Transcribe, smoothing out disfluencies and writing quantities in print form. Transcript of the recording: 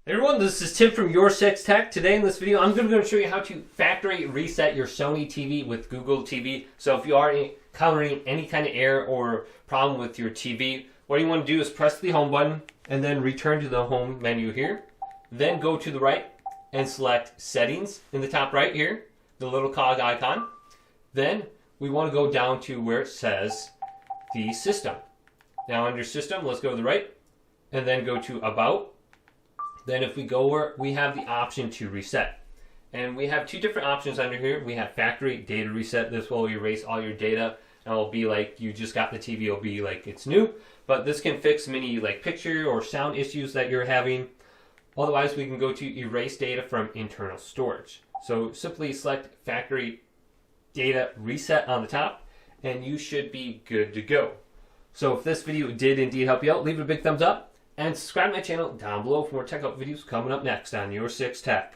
Hey everyone, this is Tim from YourSixTech. Today in this video, I'm going to show you how to factory reset your Sony TV with Google TV. So if you are encountering any kind of error or problem with your TV, what you want to do is press the home button and then return to the home menu here. Then go to the right and select settings in the top right here, the little cog icon. Then we want to go down to where it says the system. Now under system, let's go to the right and then go to about. Then if we go where we have the option to reset. And we have two different options under here. We have factory data reset. This will erase all your data. And it'll be like you just got the TV. It'll be like it's new. But this can fix many like picture or sound issues that you're having. Otherwise, we can go to erase data from internal storage. So simply select factory data reset on the top and you should be good to go. So if this video did indeed help you out, leave it a big thumbs up. And subscribe to my channel down below for more tech help videos coming up next on YourSixTech.